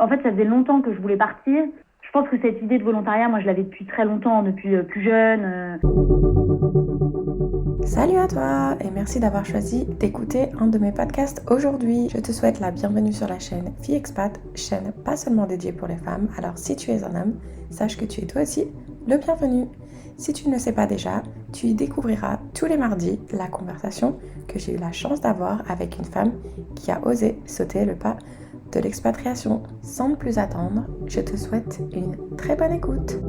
En fait, ça faisait longtemps que je voulais partir. Je pense que cette idée de volontariat, moi, je l'avais depuis très longtemps, depuis plus jeune. Salut à toi et merci d'avoir choisi d'écouter un de mes podcasts aujourd'hui. Je te souhaite la bienvenue sur la chaîne Fille Expat, chaîne pas seulement dédiée pour les femmes. Alors si tu es un homme, sache que tu es toi aussi le bienvenu. Si tu ne le sais pas déjà, tu y découvriras tous les mardis la conversation que j'ai eu la chance d'avoir avec une femme qui a osé sauter le pas de l'expatriation. Sans plus attendre, je te souhaite une très bonne écoute.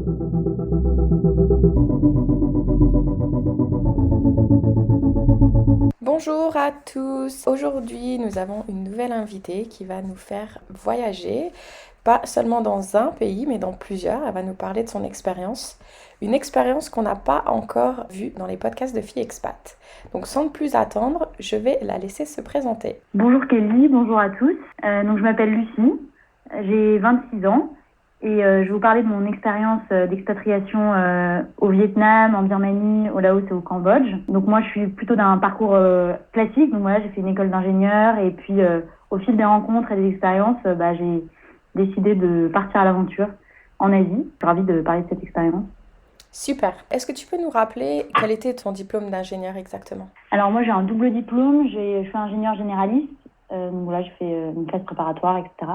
Bonjour à tous. Aujourd'hui, nous avons une nouvelle invitée qui va nous faire voyager, pas seulement dans un pays, mais dans plusieurs. Elle va nous parler de son expérience, une expérience qu'on n'a pas encore vue dans les podcasts de Filles Expat. Donc sans plus attendre, je vais la laisser se présenter. Bonjour Kelly, bonjour à tous. Donc je m'appelle Lucie, j'ai 26 ans et je vais vous parler de mon expérience d'expatriation au Vietnam, en Birmanie, au Laos et au Cambodge. Donc moi je suis plutôt d'un parcours classique, donc voilà, j'ai fait une école d'ingénieur et puis au fil des rencontres et des expériences, j'ai décidé de partir à l'aventure en Asie. Je suis ravie de parler de cette expérience. Super. Est-ce que tu peux nous rappeler quel était ton diplôme d'ingénieur exactement? Alors moi j'ai un double diplôme, je suis ingénieur généraliste, donc voilà, je fais une classe préparatoire, etc.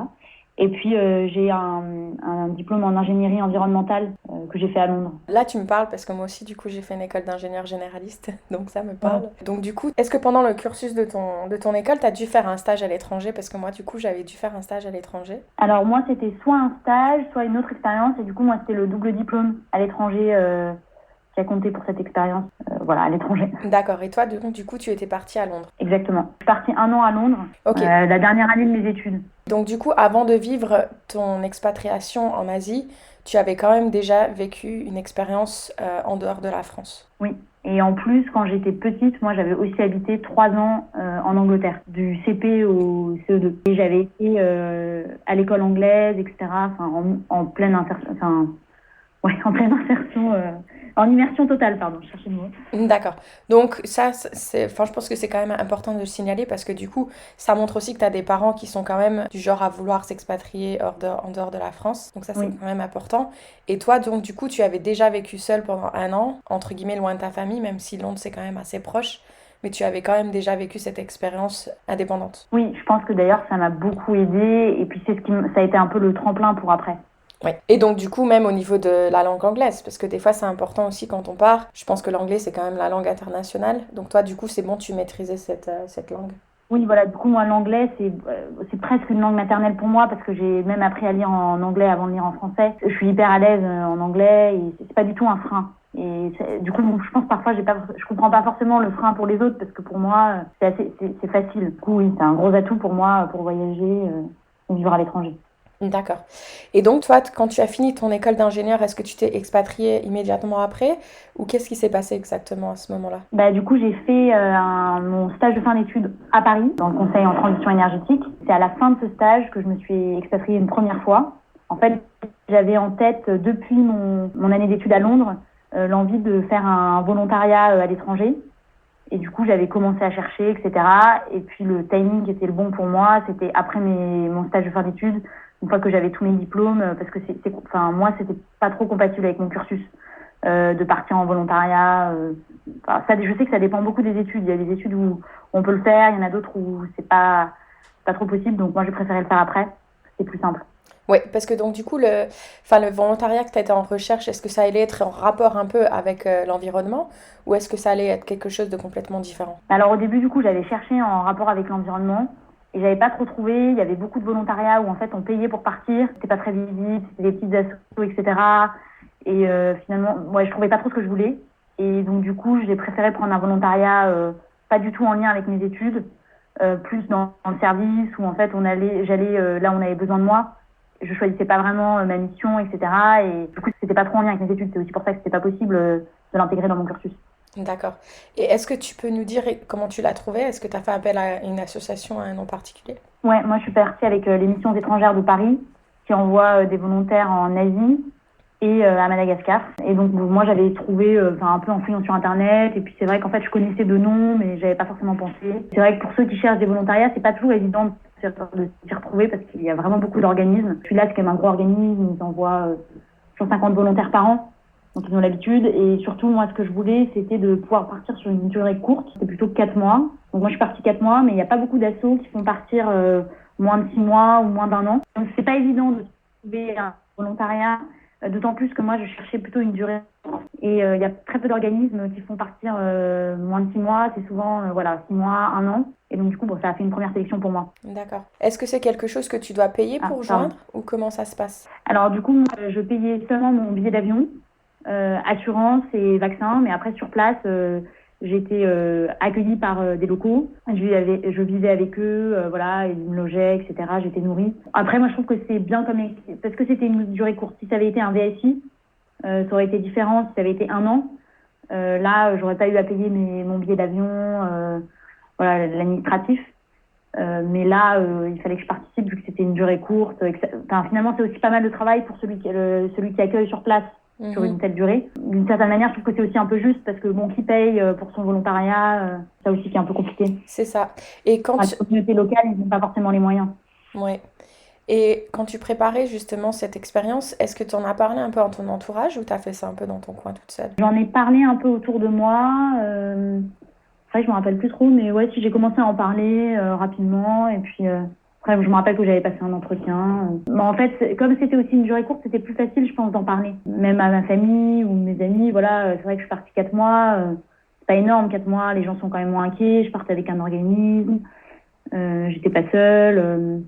Et puis j'ai un diplôme en ingénierie environnementale que j'ai fait à Londres. Là tu me parles parce que moi aussi du coup j'ai fait une école d'ingénieur généraliste, donc ça me parle. Donc du coup, est-ce que pendant le cursus de ton école, tu as dû faire un stage à l'étranger? Parce que moi du coup j'avais dû faire un stage à l'étranger. Alors moi c'était soit un stage, soit une autre expérience, et du coup moi c'était le double diplôme à l'étranger qui a compté pour cette expérience, à l'étranger. D'accord, et toi du coup tu étais partie à Londres? Exactement. Je suis partie 1 an à Londres, la dernière année de mes études. Donc du coup, avant de vivre ton expatriation en Asie, tu avais quand même déjà vécu une expérience en dehors de la France. Oui, et en plus, quand j'étais petite, moi j'avais aussi habité 3 ans en Angleterre, du CP au CE2. Et j'avais été à l'école anglaise, etc., en pleine insertion, en immersion totale, pardon, je cherchais le mot. D'accord. Donc ça, je pense que c'est quand même important de le signaler parce que du coup, ça montre aussi que tu as des parents qui sont quand même du genre à vouloir s'expatrier en dehors de la France. Donc ça, c'est quand même important. Et toi, donc du coup, tu avais déjà vécu seule pendant 1 an, entre guillemets, loin de ta famille, même si Londres, c'est quand même assez proche. Mais tu avais quand même déjà vécu cette expérience indépendante. Oui, je pense que d'ailleurs, ça m'a beaucoup aidée. Et puis, ça a été un peu le tremplin pour après. Oui. Et donc du coup, même au niveau de la langue anglaise, parce que des fois c'est important aussi quand on part, je pense que l'anglais c'est quand même la langue internationale, donc toi du coup c'est bon, tu maîtrisais cette langue. Oui, voilà, du coup moi l'anglais c'est presque une langue maternelle pour moi parce que j'ai même appris à lire en anglais avant de lire en français. Je suis hyper à l'aise en anglais et c'est pas du tout un frein. Et du coup, je pense parfois je comprends pas forcément le frein pour les autres parce que pour moi c'est facile. Du coup oui, c'est un gros atout pour moi pour voyager et vivre à l'étranger. D'accord. Et donc, toi, quand tu as fini ton école d'ingénieur, est-ce que tu t'es expatriée immédiatement après? Ou qu'est-ce qui s'est passé exactement à ce moment-là? Du coup, j'ai fait mon stage de fin d'études à Paris, dans le conseil en transition énergétique. C'est à la fin de ce stage que je me suis expatriée une première fois. En fait, j'avais en tête, depuis mon année d'études à Londres, l'envie de faire un volontariat à l'étranger. Et du coup, j'avais commencé à chercher, etc. Et puis, le timing était le bon pour moi. C'était après mon stage de fin d'études, une fois que j'avais tous mes diplômes, parce que moi, c'était pas trop compatible avec mon cursus de partir en volontariat. Je sais que ça dépend beaucoup des études. Il y a des études où on peut le faire, il y en a d'autres où c'est pas trop possible. Donc moi, j'ai préféré le faire après. C'est plus simple. Oui, parce que donc du coup, le volontariat que tu étais en recherche, est-ce que ça allait être en rapport un peu avec l'environnement ou est-ce que ça allait être quelque chose de complètement différent? Alors au début, du coup, j'avais cherché en rapport avec l'environnement et j'avais pas trop trouvé. Il y avait beaucoup de volontariats où en fait on payait pour partir. C'était pas très visible, c'était des petites assos, etc. Et finalement, je trouvais pas trop ce que je voulais. Et donc du coup, j'ai préféré prendre un volontariat pas du tout en lien avec mes études, plus dans le service où en fait j'allais là où on avait besoin de moi. Je choisissais pas vraiment ma mission, etc. Et du coup, c'était pas trop en lien avec mes études. C'est aussi pour ça que c'était pas possible de l'intégrer dans mon cursus. D'accord. Et est-ce que tu peux nous dire comment tu l'as trouvé? Est-ce que tu as fait appel à une association, à un nom particulier? Ouais, moi je suis partie avec les missions étrangères de Paris qui envoient des volontaires en Asie et à Madagascar. Et donc moi j'avais trouvé un peu en fouillant sur internet et puis c'est vrai qu'en fait je connaissais de nom mais j'avais pas forcément pensé. C'est vrai que pour ceux qui cherchent des volontariats, c'est pas toujours évident de s'y retrouver parce qu'il y a vraiment beaucoup d'organismes. Celui-là, c'est quand même un gros organisme, ils envoient 150 volontaires par an, donc ils ont l'habitude. Et surtout, moi, ce que je voulais, c'était de pouvoir partir sur une durée courte, c'est plutôt 4 mois. Donc moi, je suis partie 4 mois, mais il n'y a pas beaucoup d'assos qui font partir moins de 6 mois ou moins d'1 an. Donc c'est pas évident de trouver un volontariat, d'autant plus que moi, je cherchais plutôt une durée. Et il y a très peu d'organismes qui font partir moins de 6 mois, c'est souvent 6 mois, 1 an. Et donc du coup, ça a fait une première sélection pour moi. D'accord. Est-ce que c'est quelque chose que tu dois payer pour joindre ou comment ça se passe? Alors du coup, moi, je payais seulement mon billet d'avion, assurance et vaccin, mais après sur place, j'ai été accueillie par des locaux. Je vivais avec eux, ils me logeaient, etc. J'étais nourrie. Après, moi, je trouve que c'est bien parce que c'était une durée courte. Si ça avait été un VSI, ça aurait été différent. Si ça avait été 1 an, là, j'aurais pas eu à payer mon billet d'avion, l'administratif. Mais là, il fallait que je participe vu que c'était une durée courte. Finalement, c'est aussi pas mal de travail pour celui qui accueille sur place sur une telle durée. D'une certaine manière, je trouve que c'est aussi un peu juste parce que qui paye pour son volontariat, ça aussi qui est un peu compliqué. C'est ça. Et quand les communautés locales, ils n'ont pas forcément les moyens. Ouais. Et quand tu préparais justement cette expérience, est-ce que tu en as parlé un peu à ton entourage ou tu as fait ça un peu dans ton coin toute seule? J'en ai parlé un peu autour de moi. Après, je me rappelle plus trop, mais ouais, si j'ai commencé à en parler rapidement. Et puis, après, je me rappelle que j'avais passé un entretien. Mais en fait, comme c'était aussi une durée courte, c'était plus facile, je pense, d'en parler. Même à ma famille ou mes amis, c'est vrai que je suis partie 4 mois. C'est pas énorme, 4 mois, les gens sont quand même moins inquiets. Je partais avec un organisme. J'étais pas seule.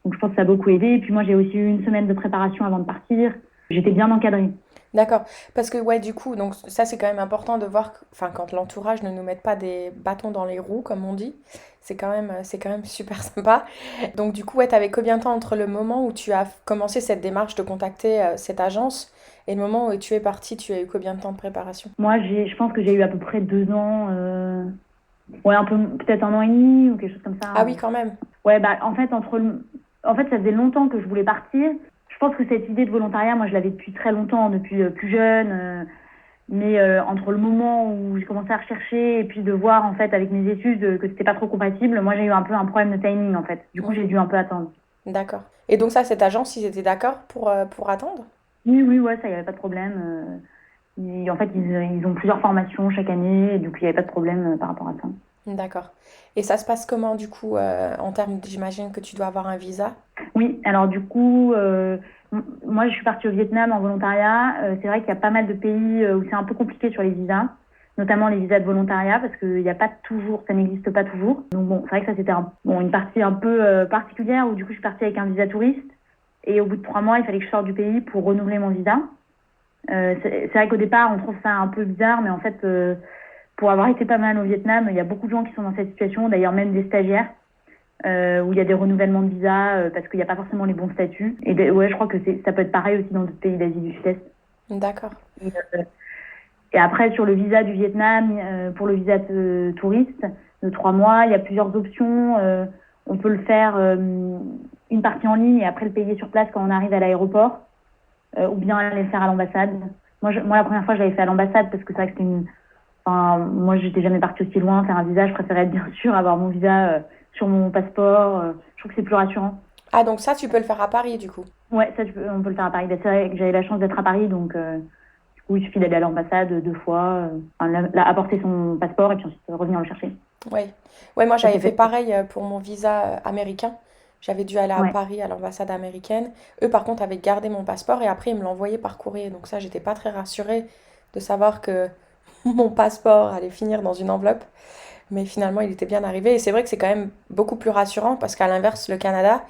Donc, je pense que ça a beaucoup aidé. Et puis, moi, j'ai aussi eu une semaine de préparation avant de partir. J'étais bien encadrée. D'accord. Parce que, du coup, donc ça, c'est quand même important de voir quand l'entourage ne nous met pas des bâtons dans les roues, comme on dit, c'est quand même super sympa. Donc, du coup, t'avais combien de temps entre le moment où tu as commencé cette démarche de contacter cette agence et le moment où tu es partie, tu as eu combien de temps de préparation? Moi, je pense que j'ai eu à peu près 2 ans. Peut-être 1 an et demi ou quelque chose comme ça. Ah oui, quand même. Ouais, en fait, ça faisait longtemps que je voulais partir. Je pense que cette idée de volontariat, moi, je l'avais depuis très longtemps, depuis plus jeune. Mais entre le moment où j'ai commencé à rechercher et puis de voir, en fait, avec mes études, que c'était pas trop compatible, moi, j'ai eu un peu un problème de timing, en fait. Du coup, j'ai dû un peu attendre. D'accord. Et donc ça, cette agence, ils étaient d'accord pour attendre? Oui, ouais, ça, il n'y avait pas de problème. En fait, ils ont plusieurs formations chaque année, et du coup, il n'y avait pas de problème par rapport à ça. D'accord. Et ça se passe comment, du coup, en termes, j'imagine que tu dois avoir un visa? Oui, alors du coup, moi je suis partie au Vietnam en volontariat. C'est vrai qu'il y a pas mal de pays où c'est un peu compliqué sur les visas, notamment les visas de volontariat, parce qu'il n'y a pas toujours, ça n'existe pas toujours. Donc bon, c'est vrai que ça c'était une partie un peu particulière où du coup je suis partie avec un visa touriste. Et au bout de 3 mois, il fallait que je sorte du pays pour renouveler mon visa. C'est vrai qu'au départ, on trouve ça un peu bizarre, mais en fait, pour avoir été pas mal au Vietnam, il y a beaucoup de gens qui sont dans cette situation, d'ailleurs même des stagiaires. Où il y a des renouvellements de visa parce qu'il n'y a pas forcément les bons statuts. Et je crois que ça peut être pareil aussi dans d'autres pays d'Asie du Sud-Est. D'accord. Et après, sur le visa du Vietnam, pour le visa de touriste de 3 mois, il y a plusieurs options. On peut le faire une partie en ligne et après le payer sur place quand on arrive à l'aéroport, ou bien aller le faire à l'ambassade. Moi, la première fois, je l'avais fait à l'ambassade parce que c'est vrai que moi, j'étais jamais partie aussi loin faire un visa. Je préférais bien sûr avoir mon visa sur mon passeport. Je trouve que c'est plus rassurant. Ah, donc ça, tu peux le faire à Paris, du coup? Ouais, ça, on peut le faire à Paris. C'est vrai que j'avais la chance d'être à Paris, donc du coup, il suffit d'aller à l'ambassade 2 fois, apporter son passeport et puis ensuite revenir le chercher. Ouais, moi j'avais fait pareil pour mon visa américain. J'avais dû aller à Paris à l'ambassade américaine. Eux, par contre, avaient gardé mon passeport et après, ils me l'envoyaient par courrier. Donc ça, j'étais pas très rassurée de savoir que mon passeport allait finir dans une enveloppe. Mais finalement, il était bien arrivé. Et c'est vrai que c'est quand même beaucoup plus rassurant parce qu'à l'inverse, le Canada,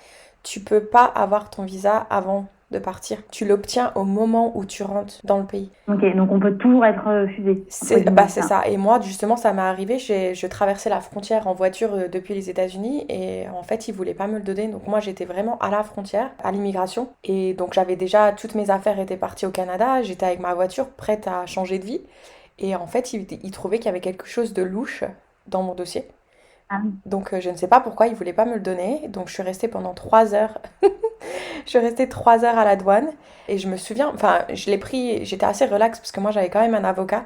tu peux pas avoir ton visa avant de partir. Tu l'obtiens au moment où tu rentres dans le pays. Ok, donc on peut toujours être refusé. C'est ça. Et moi, justement, ça m'est arrivé. Je traversais la frontière en voiture depuis les États-Unis et en fait, ils voulaient pas me le donner. Donc moi, j'étais vraiment à la frontière, à l'immigration. Et donc j'avais déjà, toutes mes affaires étaient parties au Canada. J'étais avec ma voiture prête à changer de vie. Et en fait, ils trouvaient qu'il y avait quelque chose de louche dans mon dossier. Ah. Donc je ne sais pas pourquoi ils voulaient pas me le donner. Donc je suis restée pendant 3 heures. Je suis restée 3 heures à la douane. Et je me souviens, je l'ai pris, j'étais assez relax parce que moi j'avais quand même un avocat.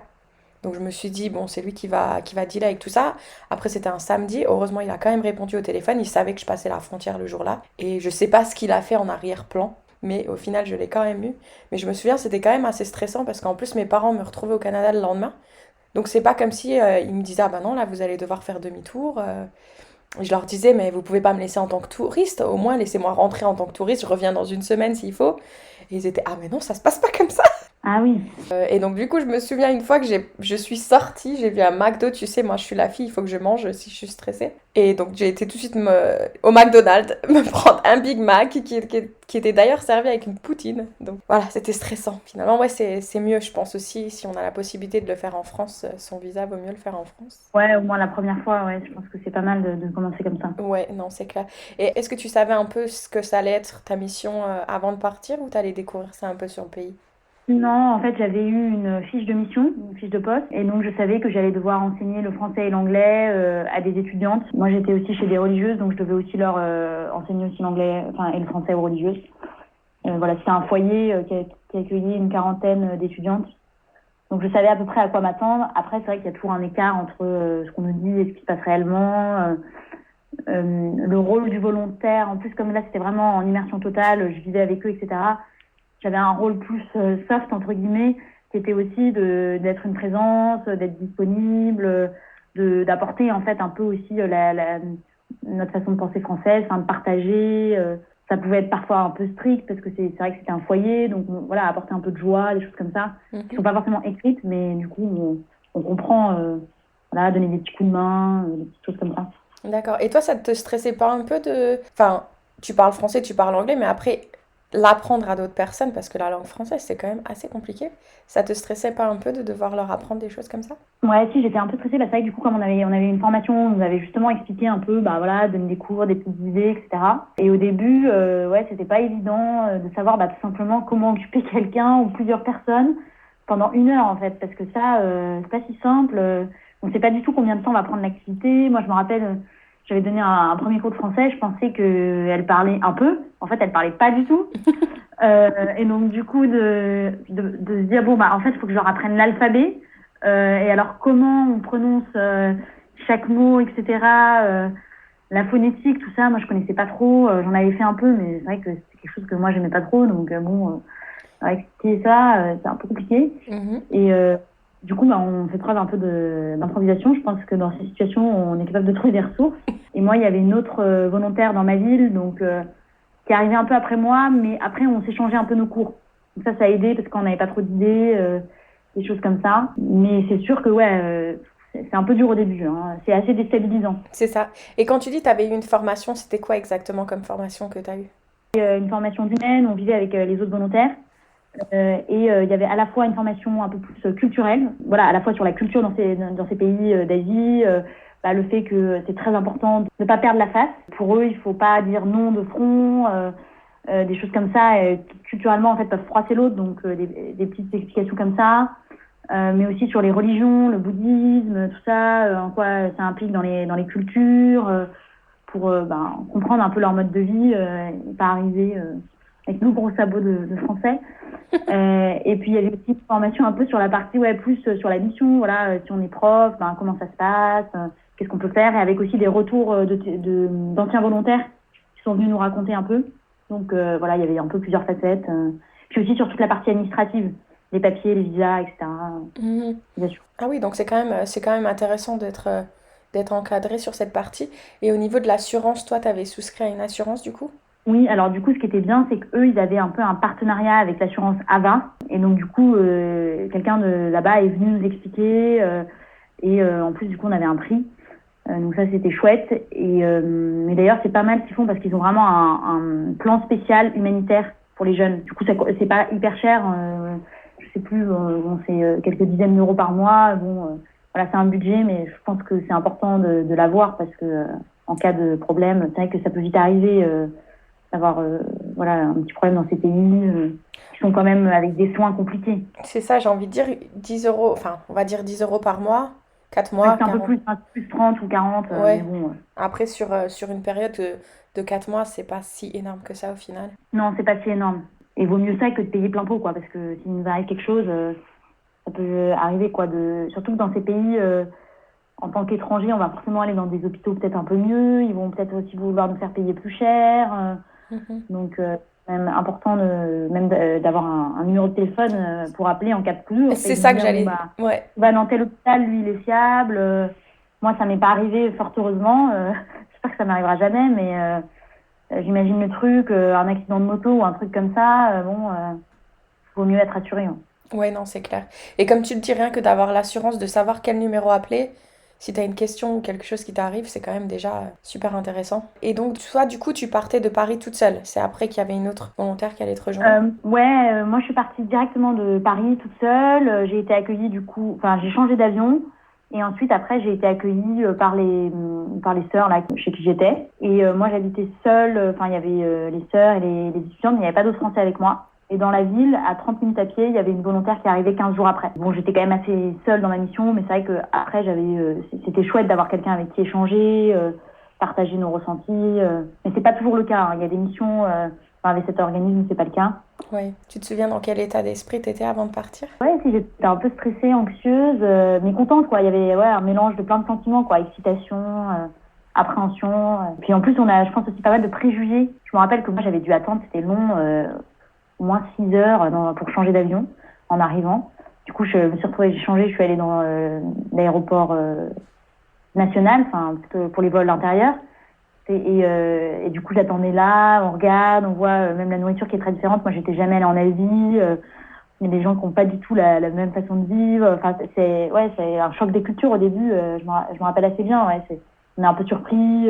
Donc je me suis dit, bon, c'est lui qui va dealer avec tout ça. Après, c'était un samedi. Heureusement, il a quand même répondu au téléphone. Il savait que je passais la frontière le jour-là. Et je sais pas ce qu'il a fait en arrière-plan. Mais au final, je l'ai quand même eu. Mais je me souviens, c'était quand même assez stressant parce qu'en plus, mes parents me retrouvaient au Canada le lendemain. Donc c'est pas comme si ils me disaient, ah bah non, là, vous allez devoir faire demi-tour. Je leur disais, mais vous pouvez pas me laisser en tant que touriste. Au moins, laissez-moi rentrer en tant que touriste. Je reviens dans une semaine s'il faut. Et ils étaient, ah mais non, ça se passe pas comme ça. Ah oui. Et donc, du coup, je me souviens une fois que je suis sortie, j'ai vu un McDo, tu sais, moi je suis la fille, il faut que je mange si je suis stressée. Et donc, j'ai été tout de suite au McDonald's me prendre un Big Mac qui était d'ailleurs servi avec une poutine. Donc, voilà, c'était stressant. Finalement, ouais, c'est mieux, je pense aussi, si on a la possibilité de le faire en France, son visa, vaut mieux le faire en France. Ouais, au moins la première fois, ouais, je pense que c'est pas mal de commencer comme ça. Ouais, non, c'est clair. Et est-ce que tu savais un peu ce que ça allait être ta mission avant de partir ou t'allais découvrir ça un peu sur le pays? Non, en fait, j'avais eu une fiche de mission, une fiche de poste, et donc je savais que j'allais devoir enseigner le français et l'anglais à des étudiantes. Moi, j'étais aussi chez des religieuses, donc je devais aussi leur enseigner aussi l'anglais, enfin, et le français aux religieuses. Voilà, c'était un foyer qui accueillait une quarantaine d'étudiantes. Donc je savais à peu près à quoi m'attendre. Après, c'est vrai qu'il y a toujours un écart entre ce qu'on nous dit et ce qui se passe réellement. Le rôle du volontaire, en plus comme là c'était vraiment en immersion totale, je vivais avec eux, etc. J'avais un rôle plus soft entre guillemets, qui était aussi d'être une présence, d'être disponible, d'apporter en fait un peu aussi notre façon de penser française, enfin de partager. Ça pouvait être parfois un peu strict parce que c'est vrai que c'était un foyer, donc voilà, apporter un peu de joie, des choses comme ça, qui sont pas forcément écrites, mais du coup on comprend, voilà, donner des petits coups de main, des petites choses comme ça. D'accord. Et toi, ça te stressait pas un peu de... Enfin, tu parles français, tu parles anglais, mais après, l'apprendre à d'autres personnes, parce que la langue française, c'est quand même assez compliqué. Ça te stressait pas un peu de devoir leur apprendre des choses comme ça? Ouais, si, j'étais un peu stressée. Bah, c'est vrai que du coup, comme on avait une formation, on nous avait justement expliqué un peu, bah voilà, donner des cours, des petites idées, etc. Et au début, ouais, c'était pas évident de savoir, bah, tout simplement comment occuper quelqu'un ou plusieurs personnes pendant 1 heure, en fait, parce que ça, c'est pas si simple. On sait pas du tout combien de temps va prendre l'activité. Moi, je me rappelle, j'avais donné un premier cours de français, je pensais qu'elle parlait un peu. En fait, elle parlait pas du tout. Et donc, du coup, de se dire, bon, bah, en fait, il faut que je leur apprenne l'alphabet. Et alors, comment on prononce chaque mot, etc. La phonétique, tout ça, moi, je connaissais pas trop. J'en avais fait un peu, mais c'est vrai que c'est quelque chose que moi, j'aimais pas trop. Donc, expliquer ça, c'est un peu compliqué. Et du coup, bah, on fait preuve un peu d'improvisation. Je pense que dans ces situations, on est capable de trouver des ressources. Et moi, il y avait une autre volontaire dans ma ville, donc qui est arrivée un peu après moi, mais après, on s'est changé un peu nos cours. Donc ça a aidé parce qu'on n'avait pas trop d'idées, des choses comme ça. Mais c'est sûr que, ouais, c'est un peu dur au début, hein. C'est assez déstabilisant. C'est ça. Et quand tu dis que tu avais eu une formation, c'était quoi exactement comme formation que tu as eue? Une formation d'humaine, on vivait avec les autres volontaires. Et il y avait à la fois une formation un peu plus culturelle, voilà, à la fois sur la culture dans ces pays d'Asie, bah, le fait que c'est très important de ne pas perdre la face. Pour eux, il faut pas dire non de front, des choses comme ça, qui culturellement en fait peuvent froisser l'autre, donc des petites explications comme ça. Mais aussi sur les religions, le bouddhisme, tout ça, en quoi ça implique dans les cultures, pour comprendre un peu leur mode de vie, et pas arriver avec nos gros sabots de français. Et puis il y avait aussi une formation un peu sur la partie, ouais, plus sur la mission, voilà, si on est prof, comment ça se passe, qu'est-ce qu'on peut faire, et avec aussi des retours d'anciens volontaires qui sont venus nous raconter un peu. Donc voilà, il y avait un peu plusieurs facettes. Puis aussi sur toute la partie administrative, les papiers, les visas, etc. Bien sûr. Ah oui, donc c'est quand même intéressant d'être encadré sur cette partie. Et au niveau de l'assurance, toi, tu avais souscrit à une assurance du coup? Oui, alors du coup, ce qui était bien, c'est qu'eux, ils avaient un peu un partenariat avec l'assurance AVA. Et donc, du coup, quelqu'un de là-bas est venu nous expliquer. Et en plus, du coup, on avait un prix. Donc ça, c'était chouette. Mais d'ailleurs, c'est pas mal ce qu'ils font parce qu'ils ont vraiment un plan spécial humanitaire pour les jeunes. Du coup, c'est pas hyper cher. Je sais plus, bon, c'est quelques dizaines d'euros par mois. Bon, voilà, c'est un budget, mais je pense que c'est important de l'avoir parce que en cas de problème, c'est vrai que ça peut vite arriver d'avoir voilà, un petit problème dans ces pays qui sont quand même avec des soins compliqués. C'est ça, j'ai envie de dire 10 euros, enfin, on va dire 10 € par mois, 4 Ouais, mois, c'est un peu 40. plus 30 ou 40, mais Ouais. bon. Après, sur une période de 4 mois, c'est pas si énorme que ça au final. Non, c'est pas si énorme. Et vaut mieux ça que de payer plein pot, quoi, parce que s'il nous arrive quelque chose, ça peut arriver, quoi. Surtout que dans ces pays, en tant qu'étranger, on va forcément aller dans des hôpitaux peut-être un peu mieux. Ils vont peut-être aussi vouloir nous faire payer plus cher. Donc, même important d'avoir un numéro de téléphone pour appeler en cas de coup. C'est ça que j'allais... Ouais. Va dans tel hôpital, lui, il est fiable. Moi, ça m'est pas arrivé, fort heureusement. J'espère que ça m'arrivera jamais, mais j'imagine le truc, un accident de moto ou un truc comme ça, vaut mieux être assuré. Hein. Ouais, non, c'est clair. Et comme tu le dis, rien que d'avoir l'assurance de savoir quel numéro appeler, si tu as une question ou quelque chose qui t'arrive, c'est quand même déjà super intéressant. Et donc, toi, du coup, tu partais de Paris toute seule. C'est après qu'il y avait une autre volontaire qui allait te rejoindre. Moi, je suis partie directement de Paris toute seule. J'ai été accueillie, du coup, enfin, j'ai changé d'avion. Et ensuite, après, j'ai été accueillie par les sœurs là, chez qui j'étais. Et moi, j'habitais seule. Enfin, il y avait les sœurs et les étudiantes, mais il n'y avait pas d'autres Français avec moi. Et dans la ville, à 30 minutes à pied, il y avait une volontaire qui arrivait 15 jours après. Bon, j'étais quand même assez seule dans ma mission, mais c'est vrai qu'après, c'était chouette d'avoir quelqu'un avec qui échanger, partager nos ressentis. Mais c'est pas toujours le cas. Hein. Il y a des missions, avec cet organisme, c'est pas le cas. Oui. Tu te souviens dans quel état d'esprit t'étais avant de partir? Ouais, si, j'étais un peu stressée, anxieuse, mais contente, quoi. Il y avait un mélange de plein de sentiments, quoi. Excitation, appréhension. Puis en plus, on a, je pense, aussi pas mal de préjugés. Je me rappelle que moi, j'avais dû attendre, c'était long, au moins 6 heures pour changer d'avion en arrivant. Du coup, je me suis retrouvée, j'ai changé, je suis allée dans l'aéroport national, enfin, pour les vols intérieurs. Et du coup, j'attendais là, on regarde, on voit même la nourriture qui est très différente. Moi, j'étais jamais allée en Asie. Il y a des gens qui n'ont pas du tout la même façon de vivre. Enfin, c'est un choc des cultures au début. Je me rappelle assez bien. Ouais, on est un peu surpris.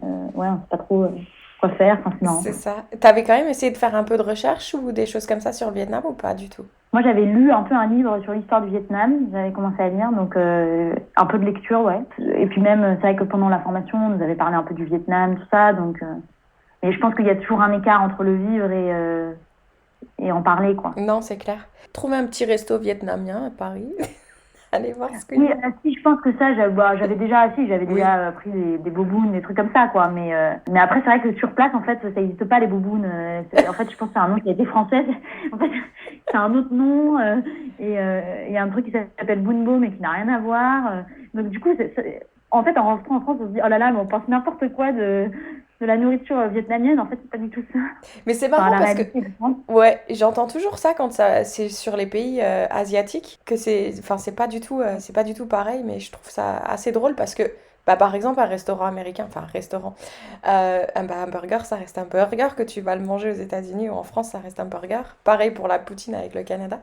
On ne sait pas trop quoi faire. Enfin, c'est marrant. C'est ça. T'avais quand même essayé de faire un peu de recherche ou des choses comme ça sur le Vietnam ou pas du tout? Moi, j'avais lu un peu un livre sur l'histoire du Vietnam. J'avais commencé à lire, donc un peu de lecture, ouais. Et puis même, c'est vrai que pendant la formation, on nous avait parlé un peu du Vietnam, tout ça. Donc, et je pense qu'il y a toujours un écart entre le vivre et en parler, quoi. Non, c'est clair. Trouver un petit resto vietnamien à Paris. Allez voir ce que... Oui, si, je pense que ça, j'avais déjà pris des bobounes, des trucs comme ça, quoi. Mais après, c'est vrai que sur place, en fait, ça n'existe pas, les bobounes. En fait, je pense que c'est un nom qui a été français. En fait, c'est un autre nom. Et il y a un truc qui s'appelle Bunbo, mais qui n'a rien à voir. Donc, du coup, en fait, en rentrant en France, on se dit, oh là là, mais on pense n'importe quoi de la nourriture vietnamienne. En fait, c'est pas du tout ça. Mais c'est marrant parce que ouais, j'entends toujours ça quand c'est sur les pays asiatiques que c'est pas du tout pareil, mais je trouve ça assez drôle parce que par exemple un restaurant américain, un burger, ça reste un burger, que tu vas le manger aux États-Unis ou en France, ça reste un burger. Pareil pour la poutine avec le Canada.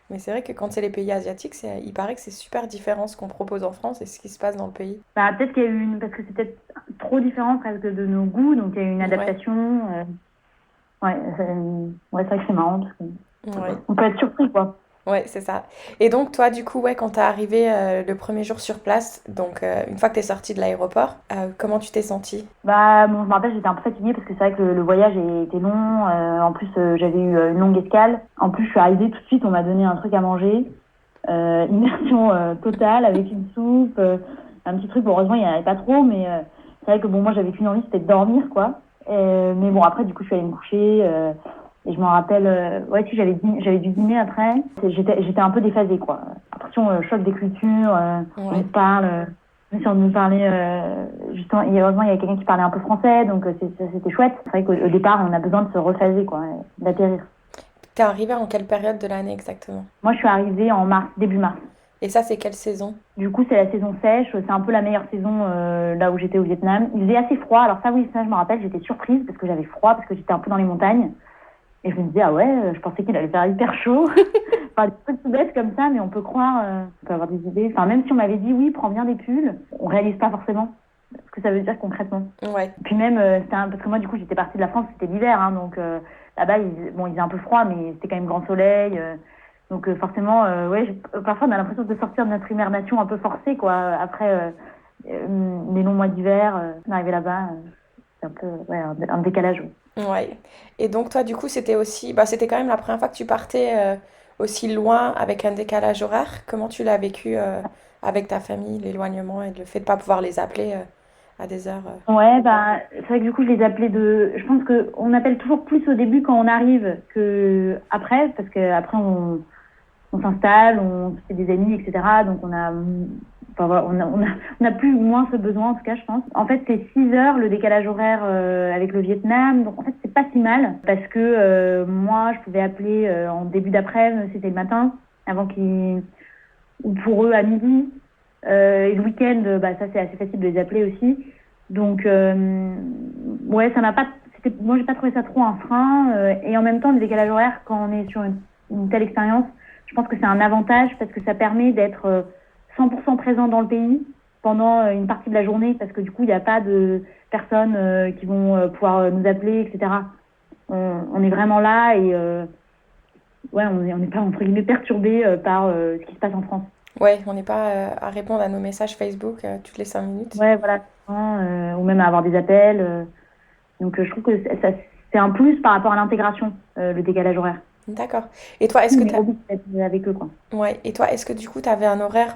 Mais c'est vrai que quand c'est les pays asiatiques, il paraît que c'est super différent ce qu'on propose en France et ce qui se passe dans le pays. Peut-être qu'il y a eu parce que c'est peut-être trop différent presque de nos goûts, donc il y a eu une adaptation. Ouais, c'est vrai que c'est marrant parce que on peut être surpris, quoi. Ouais, c'est ça. Et donc, toi, du coup, quand t'es arrivé le premier jour sur place, donc une fois que t'es sortie de l'aéroport, comment tu t'es sentie? Je me rappelle, j'étais un peu fatiguée parce que c'est vrai que le voyage était long. En plus, j'avais eu une longue escale. En plus, je suis arrivée tout de suite, on m'a donné un truc à manger. Immersion totale avec une soupe, un petit truc. Bon, heureusement, il n'y en avait pas trop, mais c'est vrai que moi, j'avais qu'une envie, c'était de dormir, quoi. Mais bon, après, du coup, je suis allée me coucher. Et je m'en rappelle, si j'avais dû dîner après. J'étais un peu déphasée, quoi. Impression choc des cultures, on se parle, si on nous parlait, justement, heureusement il y avait quelqu'un qui parlait un peu français, donc c'était chouette. C'est vrai qu'au départ, on a besoin de se rephaser, quoi, d'atterrir. T'es arrivée en quelle période de l'année exactement? Moi, je suis arrivée en mars, début mars. Et ça, c'est quelle saison? Du coup, c'est la saison sèche. C'est un peu la meilleure saison là où j'étais au Vietnam. Il faisait assez froid. Alors ça, oui, ça, je me rappelle, j'étais surprise parce que j'avais froid, parce que j'étais un peu dans les montagnes. Et je me disais, je pensais qu'il allait faire hyper chaud. Des trucs tout bêtes comme ça, mais on peut croire, on peut avoir des idées. Même si on m'avait dit, oui, prends bien des pulls, on réalise pas forcément ce que ça veut dire concrètement. Ouais. Puis même, parce que moi, du coup, j'étais partie de la France, c'était l'hiver, hein, donc là-bas, il faisait un peu froid, mais c'était quand même grand soleil. Donc forcément, parfois, on a l'impression de sortir de notre hibernation un peu forcée, quoi. Après les longs mois d'hiver, d'arriver là-bas, c'est un peu un décalage. Ouais. Et donc toi, du coup, c'était quand même la première fois que tu partais aussi loin avec un décalage horaire. Comment tu l'as vécu avec ta famille, l'éloignement et le fait de pas pouvoir les appeler à des heures Ouais, c'est vrai que du coup, je les appelais je pense qu'on appelle toujours plus au début quand on arrive que après, parce que après on on s'installe, on se fait des amis, etc. Donc on a plus ou moins ce besoin, en tout cas, je pense. En fait, c'est 6 heures le décalage horaire avec le Vietnam. Donc en fait, c'est pas si mal parce que moi, je pouvais appeler en début d'après-midi, c'était le matin, ou pour eux à midi. Et le week-end, ça c'est assez facile de les appeler aussi. Donc ouais, moi j'ai pas trouvé ça trop un frein. Et en même temps, le décalage horaire, quand on est sur une telle expérience, je pense que c'est un avantage parce que ça permet d'être 100% présent dans le pays pendant une partie de la journée, parce que du coup il n'y a pas de personnes qui vont pouvoir nous appeler, etc. On est vraiment là et on n'est pas entre guillemets perturbé par ce qui se passe en France. Ouais, on n'est pas à répondre à nos messages Facebook toutes les 5 minutes. Ouais, voilà. Ou même à avoir des appels. Donc je trouve que c'est un plus par rapport à l'intégration, le décalage horaire. D'accord. Et toi, est-ce que avec eux, quoi. Ouais. Et toi, est-ce que du coup, tu avais un horaire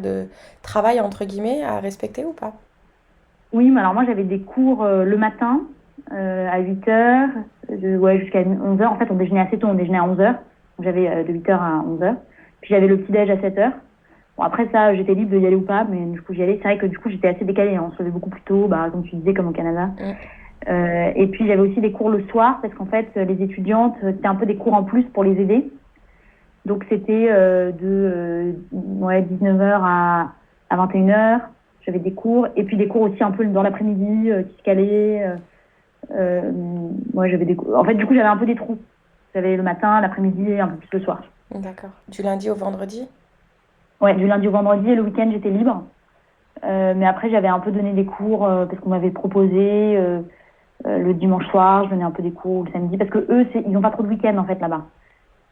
de travail, entre guillemets, à respecter ou pas? Oui, mais alors moi, j'avais des cours le matin à 8h, jusqu'à 11h. En fait, on déjeunait assez tôt, on déjeunait à 11h. Donc j'avais de 8h à 11h. Puis j'avais le petit-déj à 7h. Bon, après ça, j'étais libre de y aller ou pas, mais du coup, j'y allais. C'est vrai que du coup, j'étais assez décalée. On se levait beaucoup plus tôt, comme tu disais, comme au Canada. Et puis j'avais aussi des cours le soir parce qu'en fait les étudiantes, c'était un peu des cours en plus pour les aider. Donc c'était de 19h à 21h, j'avais des cours. Et puis des cours aussi un peu dans l'après-midi qui se calaient. J'avais des cours. En fait, du coup, j'avais un peu des trous. J'avais le matin, l'après-midi et un peu plus le soir. D'accord. Du lundi au vendredi? Ouais, du lundi au vendredi, et le week-end j'étais libre. Mais après j'avais un peu donné des cours parce qu'on m'avait proposé le dimanche soir, je donnais un peu des cours le samedi, parce que eux, ils n'ont pas trop de week-end en fait là-bas.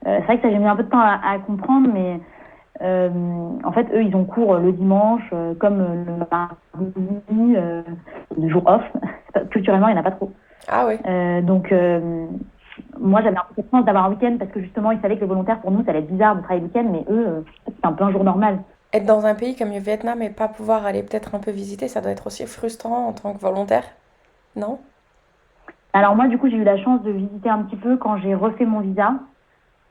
C'est vrai que ça j'ai mis un peu de temps à comprendre, mais en fait eux ils ont cours le dimanche, comme le mardi, le jour off. Culturellement il n'y en a pas trop. Ah oui. Donc moi j'avais un peu de chance d'avoir un week-end parce que justement ils savaient que les volontaires, pour nous ça allait être bizarre de travailler le week-end, mais eux c'est un peu un jour normal. Être dans un pays comme le Vietnam et pas pouvoir aller peut-être un peu visiter, ça doit être aussi frustrant en tant que volontaire, non? Alors moi, du coup, j'ai eu la chance de visiter un petit peu quand j'ai refait mon visa,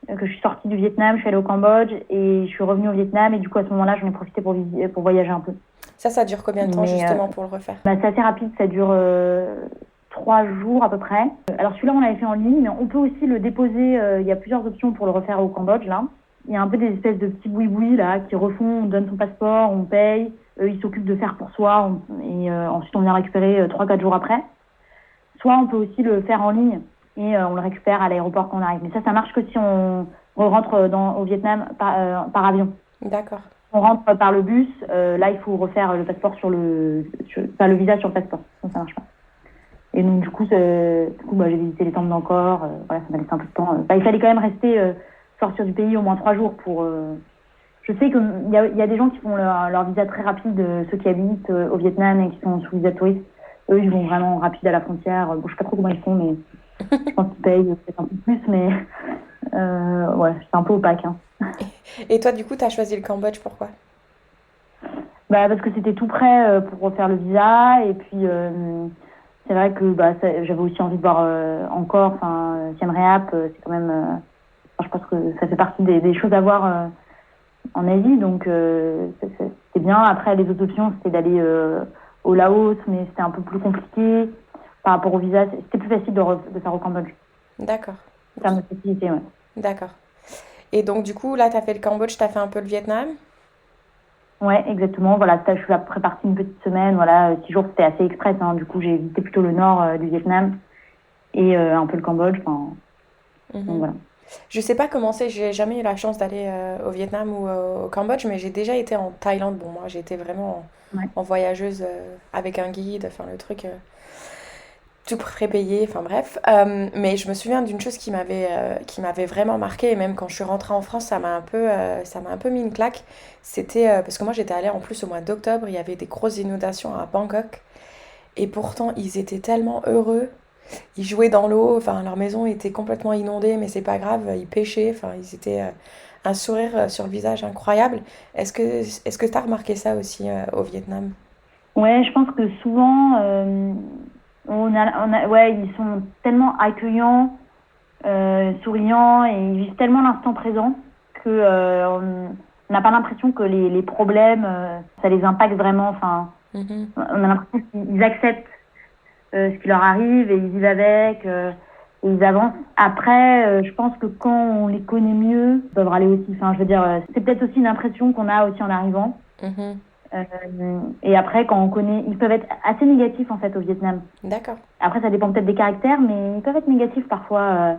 que je suis sortie du Vietnam, je suis allée au Cambodge et je suis revenue au Vietnam. Et du coup, à ce moment-là, j'en ai profité pour voyager un peu. Ça dure combien de temps justement pour le refaire? C'est assez rapide, ça dure 3 jours à peu près. Alors celui-là, on l'avait fait en ligne, mais on peut aussi le déposer. Il y a plusieurs options pour le refaire au Cambodge, là. Il y a un peu des espèces de petits boui-boui, là, qui refont, on donne son passeport, on paye. Eux, ils s'occupent de faire pour soi et ensuite on vient récupérer 3-4 jours après. Soit on peut aussi le faire en ligne et on le récupère à l'aéroport quand on arrive. Mais ça marche que si on rentre au Vietnam par avion. D'accord. On rentre par le bus, là il faut refaire le passeport le visa sur le passeport. Donc ça marche pas. Et donc du coup j'ai visité les temples d'Angkor, ça m'a laissé un peu de temps. Il fallait quand même rester, sortir du pays au moins 3 jours pour... Je sais qu'il y a des gens qui font leur visa très rapide, ceux qui habitent au Vietnam et qui sont sous visa touriste. Eux, ils vont vraiment rapide à la frontière. Bon, je sais pas trop comment ils font, mais je pense qu'ils payent peut-être un peu plus, mais c'est un peu opaque. Hein. Et toi, du coup, tu as choisi le Cambodge, pourquoi? Parce que c'était tout prêt pour refaire le visa, et puis c'est vrai que j'avais aussi envie de voir encore, Siem Reap, c'est quand même... je pense que ça fait partie des choses à voir en Asie, donc c'était bien. Après, les autres options, c'était d'aller... au Laos, mais c'était un peu plus compliqué par rapport au visa. C'était plus facile de faire au Cambodge. D'accord. En termes de facilité, ouais. D'accord. Et donc, du coup, là, tu as fait le Cambodge, tu as fait un peu le Vietnam? Ouais, exactement. Voilà, je suis après partie une petite semaine. Voilà, 6 jours, c'était assez express. Hein. Du coup, j'ai visité plutôt le nord du Vietnam et un peu le Cambodge. Donc, voilà. Je sais pas comment c'est, j'ai jamais eu la chance d'aller au Vietnam ou au Cambodge, mais j'ai déjà été en Thaïlande. Bon, moi, j'ai été vraiment en voyageuse avec un guide, enfin, le truc tout prépayé, enfin bref. Mais je me souviens d'une chose qui m'avait vraiment marqué, et même quand je suis rentrée en France, ça m'a un peu mis une claque. C'était parce que moi, j'étais allée en plus au mois d'octobre, il y avait des grosses inondations à Bangkok, et pourtant, ils étaient tellement heureux. Ils jouaient dans l'eau, enfin leur maison était complètement inondée, mais c'est pas grave, ils pêchaient, enfin ils étaient un sourire sur le visage incroyable. Est-ce que tu as remarqué ça aussi au Vietnam? Ouais, je pense que souvent ils sont tellement accueillants, souriants, et ils vivent tellement l'instant présent que on n'a pas l'impression que les problèmes, ça les impacte vraiment. Enfin, on a l'impression qu'ils acceptent ce qui leur arrive et ils vivent avec, et ils avancent. Après, je pense que quand on les connaît mieux, ils peuvent râler aussi. Enfin, je veux dire, c'est peut-être aussi une impression qu'on a aussi en arrivant. Et après, quand on connaît, ils peuvent être assez négatifs en fait au Vietnam. D'accord. Après, ça dépend peut-être des caractères, mais ils peuvent être négatifs parfois.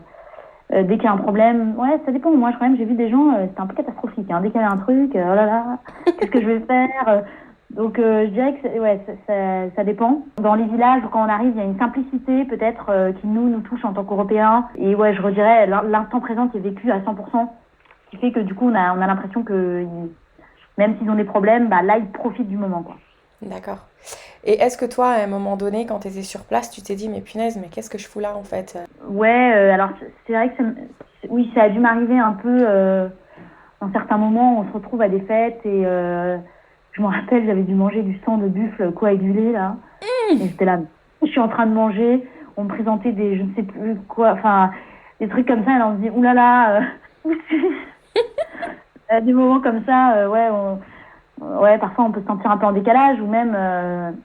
Dès qu'il y a un problème, ouais, ça dépend. Moi, quand même, j'ai vu des gens, c'était un peu catastrophique. Hein. Dès qu'il y avait un truc, oh là là, qu'est-ce que je vais faire? Donc, je dirais que ça dépend. Dans les villages, quand on arrive, il y a une simplicité peut-être qui nous touche en tant qu'Européens. Et ouais, je redirais l'instant présent qui est vécu à 100%, qui fait que du coup, on a l'impression que même s'ils ont des problèmes, bah là, ils profitent du moment, quoi. D'accord. Et est-ce que toi, à un moment donné, quand tu étais sur place, tu t'es dit, mais punaise, mais qu'est-ce que je fous là en fait? Ouais, alors c'est vrai que oui, ça a dû m'arriver un peu en certains moments. On se retrouve à des fêtes et je me rappelle, j'avais dû manger du sang de buffle coagulé là. Et j'étais là, je suis en train de manger. On me présentait des, je ne sais plus quoi, enfin des trucs comme ça. Et là, on se dit, oulala, où suis-je? Des moments comme ça, ouais, parfois on peut se sentir un peu en décalage ou même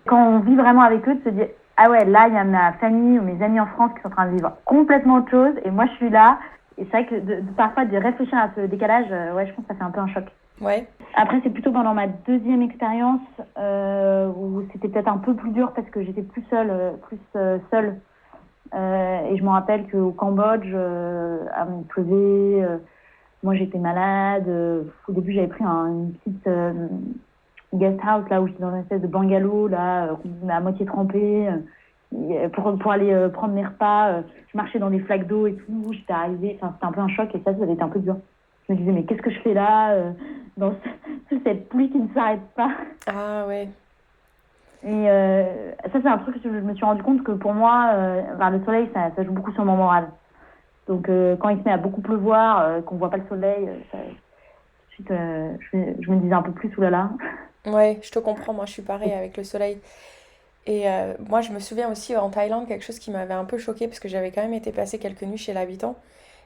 quand on vit vraiment avec eux, de se dire ah ouais, là il y a ma famille ou mes amis en France qui sont en train de vivre complètement autre chose et moi je suis là. Et c'est vrai que parfois de réfléchir à ce décalage, ouais, je pense que ça fait un peu un choc. Ouais. Après, c'est plutôt pendant ma deuxième expérience où c'était peut-être un peu plus dur parce que j'étais plus seule. Et je me rappelle qu'au Cambodge, il pleuvait. Moi, j'étais malade. Au début, j'avais pris une petite guest house là où j'étais dans une espèce de bungalow là, à moitié trempée. Pour aller prendre mes repas, je marchais dans des flaques d'eau et tout. J'étais arrivée. Enfin, c'était un peu un choc et ça avait été un peu dur. Je me disais mais qu'est-ce que je fais là dans cette pluie qui ne s'arrête pas. Ah ouais. Et ça, c'est un truc que je me suis rendu compte que pour moi, le soleil, ça joue beaucoup sur mon moral. Donc, quand il se met à beaucoup pleuvoir, qu'on voit pas le soleil, tout de suite, je me disais un peu plus, oulala. Ouais, je te comprends, moi je suis pareil avec le soleil. Et moi je me souviens aussi en Thaïlande, quelque chose qui m'avait un peu choquée parce que j'avais quand même été passer quelques nuits chez l'habitant.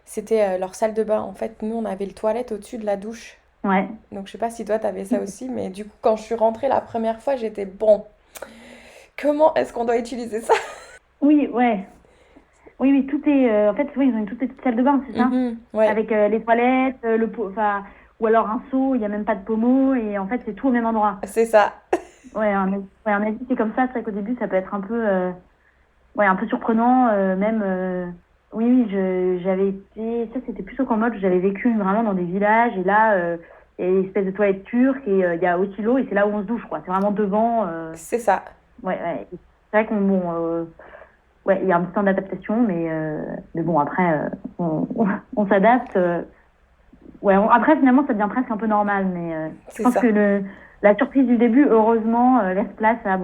C'était leur salle de bain. En fait, nous on avait le toilette au-dessus de la douche. Ouais. Donc je sais pas si toi t'avais ça aussi, mais du coup quand je suis rentrée la première fois, j'étais bon. Comment est-ce qu'on doit utiliser ça? Oui, ouais. Oui, tout est. En fait, oui, ils ont une toute petite salle de bain, c'est ça? Ouais, Avec les toilettes, ou alors un seau, il n'y a même pas de pommeau, et en fait, c'est tout au même endroit. c'est ça. Ouais, en Asie, c'est comme ça. C'est vrai qu'au début, ça peut être un peu surprenant, même. Oui, j'avais été. Ça, c'était plus au Cambodge. J'avais vécu vraiment dans des villages, et là, il y a une espèce de toilette turque, et il y a aussi l'eau, et c'est là où on se douche, quoi. C'est vraiment devant. C'est ça. Ouais. C'est vrai ouais, il y a un petit temps d'adaptation, mais bon, après, on s'adapte. Ouais, après, finalement, ça devient presque un peu normal, mais je pense que la surprise du début, heureusement, laisse place à,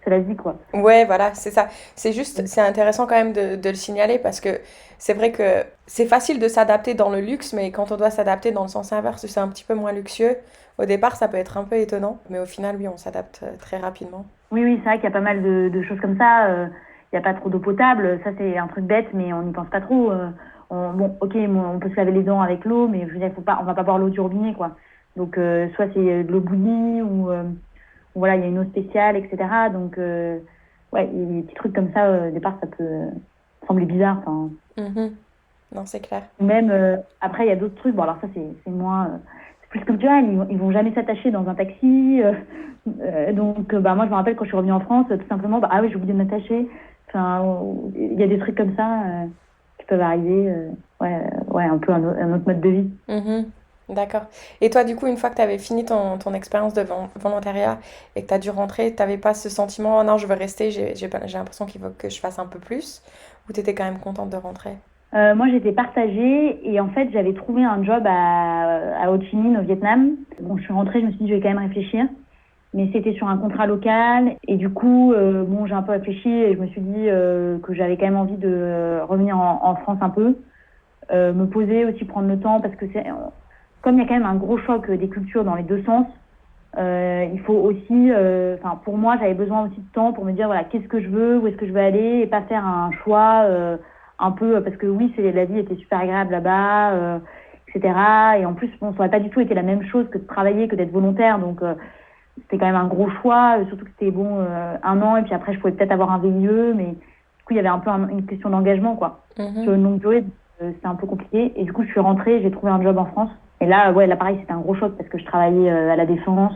c'est l'Asie, quoi. Ouais, voilà, c'est ça. C'est juste, c'est intéressant quand même de le signaler parce que c'est vrai que c'est facile de s'adapter dans le luxe, mais quand on doit s'adapter dans le sens inverse, c'est un petit peu moins luxueux. Au départ, ça peut être un peu étonnant, mais au final, oui, on s'adapte très rapidement. Oui, c'est vrai qu'il y a pas mal de choses comme ça. Il n'y a pas trop d'eau potable. Ça, c'est un truc bête, mais on n'y pense pas trop. Ok, on peut se laver les dents avec l'eau, mais je veux dire, on va pas boire l'eau du robinet, quoi. Donc, soit c'est de l'eau bouillie ou voilà, il y a une eau spéciale, etc. Donc, ouais, des petits trucs comme ça, au départ, ça peut sembler bizarre. Non, c'est clair. Même, après, il y a d'autres trucs. Bon, alors ça, c'est moins... c'est plus culturel. Ils vont jamais s'attacher dans un taxi. Donc, moi, je me rappelle quand je suis revenue en France, tout simplement, ah oui, j'ai oublié de m'attacher. Enfin, il y a des trucs comme ça qui peuvent arriver. Ouais, un peu un autre mode de vie. D'accord. Et toi, du coup, une fois que tu avais fini ton expérience de volontariat et que tu as dû rentrer, tu n'avais pas ce sentiment, oh non, je veux rester, j'ai l'impression qu'il faut que je fasse un peu plus, ou tu étais quand même contente de rentrer? Moi, j'étais partagée et en fait, j'avais trouvé un job à Ho Chi Minh, au Vietnam. Bon, je suis rentrée, je me suis dit, je vais quand même réfléchir. Mais c'était sur un contrat local et du coup, j'ai un peu réfléchi et je me suis dit que j'avais quand même envie de revenir en France un peu, me poser aussi, prendre le temps parce que comme il y a quand même un gros choc des cultures dans les deux sens, il faut aussi, pour moi, j'avais besoin aussi de temps pour me dire voilà, qu'est-ce que je veux, où est-ce que je veux aller et pas faire un choix un peu parce que oui, la vie était super agréable là-bas. etc. Et en plus, bon, ça n'aurait pas du tout été la même chose que de travailler, que d'être volontaire. Donc, c'était quand même un gros choix, surtout que c'était bon 1 an. Et puis après, je pouvais peut-être avoir un VIE, mais du coup, il y avait un peu une question d'engagement, quoi. Sur une longue durée, c'était un peu compliqué. Et du coup, je suis rentrée, j'ai trouvé un job en France. Et là, là, pareil, c'était un gros choc parce que je travaillais à la Défense,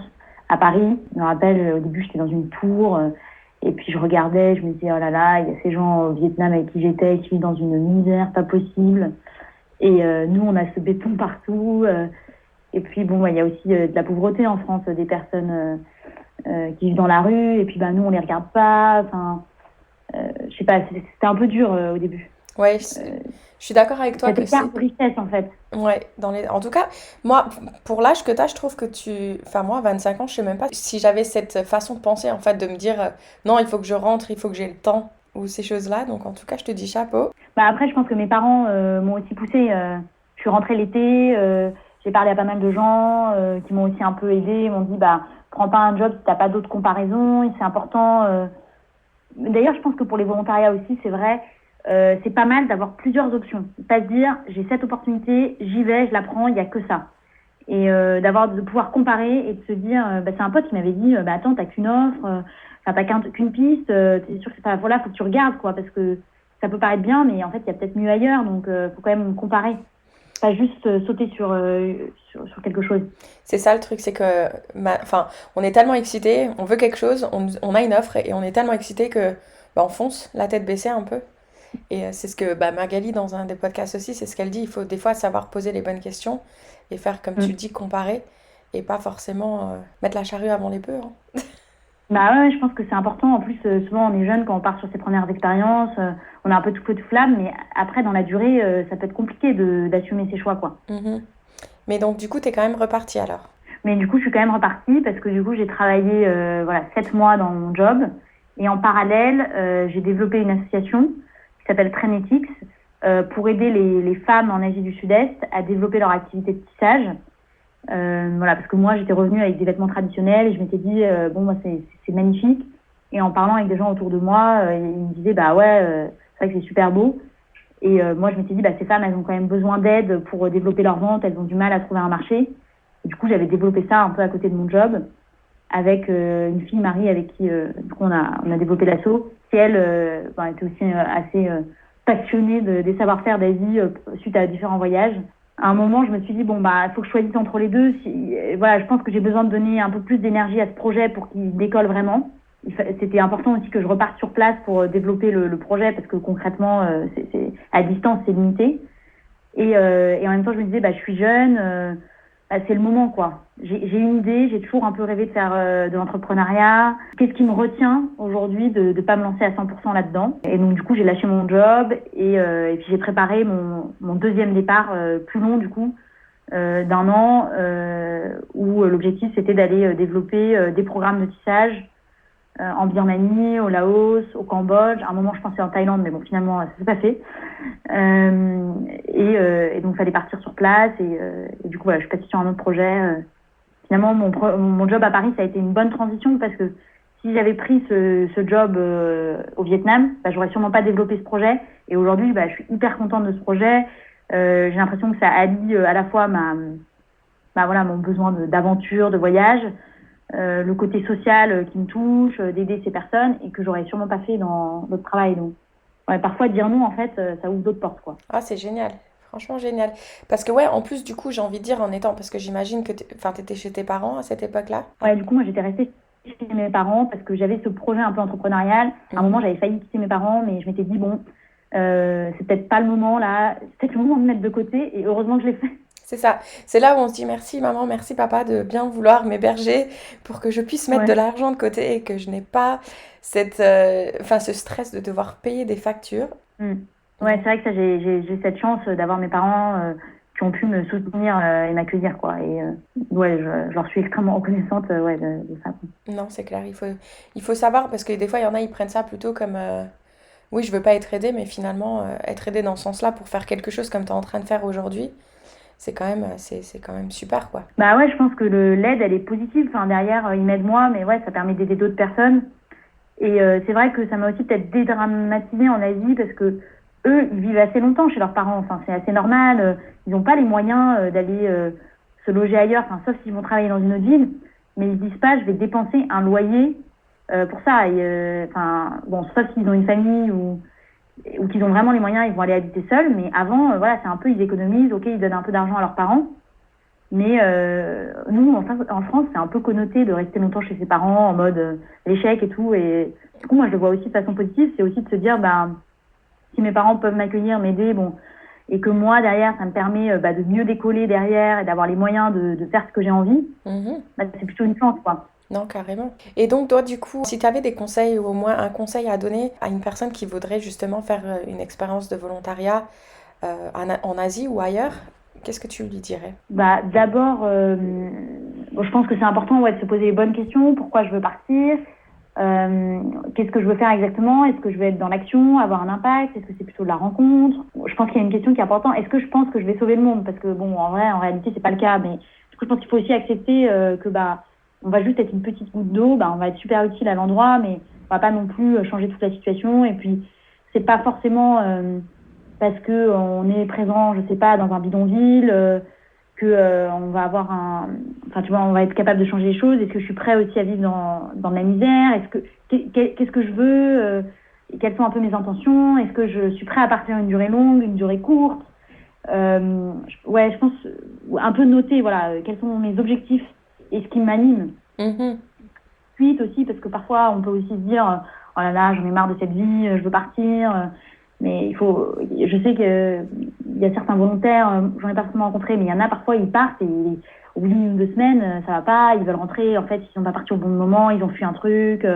à Paris. Je me rappelle, au début, j'étais dans une tour. Et puis, je regardais, je me disais, oh là là, il y a ces gens au Vietnam avec qui j'étais, qui vivent dans une misère pas possible. Et nous, on a ce béton partout. Et puis, bon, il y a aussi de la pauvreté en France, des personnes qui vivent dans la rue. Et puis, nous, on les regarde pas. Enfin, je sais pas, c'était un peu dur au début. Ouais, je suis d'accord avec toi que C'était carte richesse, en fait. Ouais, en tout cas, moi, pour l'âge que tu as, je trouve que Enfin, moi, à 25 ans, je sais même pas si j'avais cette façon de penser, en fait, de me dire non, il faut que je rentre, il faut que j'ai le temps, ou ces choses-là. Donc, en tout cas, je te dis chapeau. Après, je pense que mes parents m'ont aussi poussée. Je suis rentrée l'été, j'ai parlé à pas mal de gens qui m'ont aussi un peu aidée. Ils m'ont dit, prends pas un job si t'as pas d'autres comparaisons, c'est important. D'ailleurs, je pense que pour les volontariats aussi, c'est vrai, c'est pas mal d'avoir plusieurs options. Pas se dire, j'ai cette opportunité, j'y vais, je la prends, il y a que ça. Et de pouvoir comparer et de se dire, c'est un pote qui m'avait dit, attends, t'as qu'une offre, t'as qu'une piste, t'es sûr que c'est pas, voilà, faut que tu regardes, quoi, parce que ça peut paraître bien, mais en fait, il y a peut-être mieux ailleurs, donc faut quand même comparer. Pas juste sauter sur quelque chose. C'est ça le truc, c'est que on est tellement excités, on veut quelque chose, on a une offre et on est tellement excités que on fonce la tête baissée un peu. Et c'est ce que Magali, dans un des podcasts aussi, c'est ce qu'elle dit, il faut des fois savoir poser les bonnes questions et faire, comme tu dis, comparer et pas forcément mettre la charrue avant les bœufs. Hein. Ouais, je pense que c'est important. En plus, souvent, on est jeune quand on part sur ses premières expériences. On a un peu tout feu, tout flamme. Mais après, dans la durée, ça peut être compliqué d'assumer ses choix, quoi. Mais donc, du coup, tu es quand même repartie alors? Mais du coup, je suis quand même repartie parce que du coup, j'ai travaillé 7 mois dans mon job. Et en parallèle, j'ai développé une association qui s'appelle Trainetics pour aider les femmes en Asie du Sud-Est à développer leur activité de tissage. Parce que moi, j'étais revenue avec des vêtements traditionnels et je m'étais dit, c'est magnifique. Et en parlant avec des gens autour de moi, ils me disaient, c'est vrai que c'est super beau. Et moi, je m'étais dit, ces femmes, elles ont quand même besoin d'aide pour développer leur vente, elles ont du mal à trouver un marché. Et du coup, j'avais développé ça un peu à côté de mon job avec une fille, Marie, avec qui on a développé l'asso. Et elle était aussi assez passionnée des savoir-faire d'Asie suite à différents voyages. À un moment, je me suis dit, faut que je choisisse entre les deux. Je pense que j'ai besoin de donner un peu plus d'énergie à ce projet pour qu'il décolle vraiment. C'était important aussi que je reparte sur place pour développer le projet parce que concrètement, à distance, c'est limité. Et en même temps, je me disais, je suis jeune, c'est le moment, quoi. J'ai une idée, j'ai toujours un peu rêvé de faire de l'entrepreneuriat. Qu'est-ce qui me retient aujourd'hui de pas me lancer à 100% là-dedans? Et donc, du coup, j'ai lâché mon job et puis j'ai préparé mon deuxième départ plus long, du coup, d'1 an, où l'objectif, c'était d'aller développer des programmes de tissage en Birmanie, au Laos, au Cambodge. À un moment, je pensais en Thaïlande, mais bon, finalement, ça s'est pas fait. Et donc, il fallait partir sur place. Et du coup, je suis partie sur un autre projet. Finalement, mon job à Paris, ça a été une bonne transition parce que si j'avais pris ce job au Vietnam, j'aurais sûrement pas développé ce projet. Et aujourd'hui, je suis hyper contente de ce projet. J'ai l'impression que ça allie à la fois mon besoin d'aventure, de voyage, le côté social qui me touche, d'aider ces personnes et que j'aurais sûrement pas fait dans notre travail. Donc, parfois dire non, en fait, ça ouvre d'autres portes, quoi. Ah, c'est génial. Franchement, génial. Parce que, en plus, du coup, j'ai envie de dire parce que j'imagine que t'étais chez tes parents à cette époque-là. Ouais, du coup, moi, j'étais restée chez mes parents parce que j'avais ce projet un peu entrepreneurial. À un moment, j'avais failli quitter mes parents, mais je m'étais dit, c'est peut-être pas le moment, là. C'est peut-être le moment de mettre de côté et heureusement que je l'ai fait. C'est ça. C'est là où on se dit merci maman, merci papa de bien vouloir m'héberger pour que je puisse mettre de l'argent de côté et que je n'ai pas ce stress de devoir payer des factures. Ouais, c'est vrai que ça, j'ai cette chance d'avoir mes parents qui ont pu me soutenir et m'accueillir, quoi. Et je leur suis extrêmement reconnaissante de ça. Non, c'est clair. Il faut savoir parce que des fois, il y en a, ils prennent ça plutôt comme oui, je veux pas être aidée, mais finalement, être aidée dans ce sens-là pour faire quelque chose comme tu es en train de faire aujourd'hui. C'est quand même super, quoi. Je pense que l'aide, elle est positive. Enfin, derrière, ils m'aident moi, mais ça permet d'aider d'autres personnes. Et c'est vrai que ça m'a aussi peut-être dédramatisée en Asie parce que eux, ils vivent assez longtemps chez leurs parents. Enfin, c'est assez normal. Ils n'ont pas les moyens d'aller se loger ailleurs, enfin, sauf s'ils vont travailler dans une autre ville. Mais ils disent pas, je vais dépenser un loyer pour ça. Et, bon, sauf s'ils ont une famille ou qu'ils ont vraiment les moyens, ils vont aller habiter seuls. Mais avant, voilà, c'est un peu, ils économisent. Ok, ils donnent un peu d'argent à leurs parents. Mais nous, en France, c'est un peu connoté de rester longtemps chez ses parents en mode l'échec et tout. Et du coup, moi, je le vois aussi de façon positive. C'est aussi de se dire, si mes parents peuvent m'accueillir, m'aider, bon, et que moi, derrière, ça me permet de mieux décoller derrière et d'avoir les moyens de faire ce que j'ai envie, c'est plutôt une chance, quoi. Non, carrément. Et donc, toi, du coup, si tu avais des conseils ou au moins un conseil à donner à une personne qui voudrait justement faire une expérience de volontariat en Asie ou ailleurs, qu'est-ce que tu lui dirais? D'abord, je pense que c'est important de se poser les bonnes questions. Pourquoi je veux partir? Qu'est-ce que je veux faire exactement? Est-ce que je veux être dans l'action, avoir un impact? Est-ce que c'est plutôt de la rencontre? Je pense qu'il y a une question qui est importante. Est-ce que je pense que je vais sauver le monde? Parce que bon, en réalité, c'est pas le cas. Mais du coup, je pense qu'il faut aussi accepter que on va juste être une petite goutte d'eau. On va être super utile à l'endroit, mais on va pas non plus changer toute la situation. Et puis, c'est pas forcément parce que on est présent, je sais pas, dans un bidonville. On va avoir on va être capable de changer les choses. Est-ce que je suis prêt aussi à vivre dans la misère? Qu'est-ce que je veux? Quelles sont un peu mes intentions? Est-ce que je suis prêt à partir une durée longue, une durée courte? Je pense un peu noter, voilà, quels sont mes objectifs et ce qui m'anime. Ensuite aussi, parce que parfois on peut aussi se dire, oh là là, j'en ai marre de cette vie, je veux partir. Mais je sais qu'il y a certains volontaires, j'en ai pas forcément rencontré, mais il y en a parfois, ils partent et au bout d'une ou 2 semaines, ça va pas, ils veulent rentrer, en fait, ils sont pas partis au bon moment, ils ont fui un truc,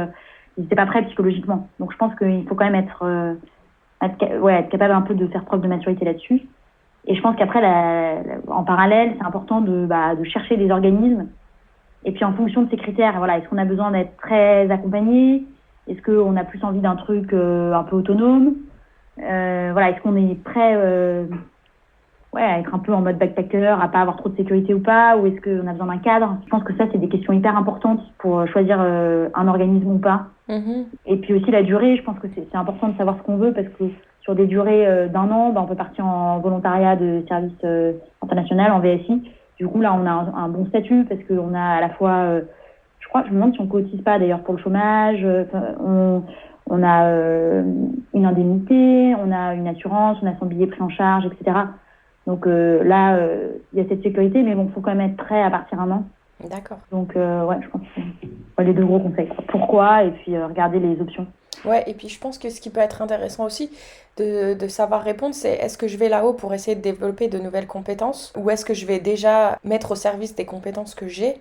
ils étaient pas prêts psychologiquement. Donc je pense qu'il faut quand même être capable un peu de faire preuve de maturité là-dessus. Et je pense qu'après, en parallèle, c'est important de chercher des organismes. Et puis en fonction de ces critères, voilà, est-ce qu'on a besoin d'être très accompagné? Est-ce qu'on a plus envie d'un truc un peu autonome? Est-ce qu'on est prêt à être un peu en mode backpacker, à pas avoir trop de sécurité ou pas, ou est-ce qu'on a besoin d'un cadre? Je pense que ça, c'est des questions hyper importantes pour choisir un organisme ou pas. Et puis aussi la durée, je pense que c'est important de savoir ce qu'on veut, parce que sur des durées d'1 an, on peut partir en volontariat de service international, en VSI. Du coup, là, on a un bon statut, parce qu'on a à la fois, je me demande si on cotise pas d'ailleurs pour le chômage, on a une indemnité, on a une assurance, on a son billet pris en charge, etc. Donc là, il y a cette sécurité, mais bon, il faut quand même être prêt à partir 1 an. D'accord. Donc je pense que c'est les 2 gros conseils. Pourquoi? Et puis regarder les options. Ouais, et puis je pense que ce qui peut être intéressant aussi de savoir répondre, c'est est-ce que je vais là-haut pour essayer de développer de nouvelles compétences, ou est-ce que je vais déjà mettre au service des compétences que j'ai?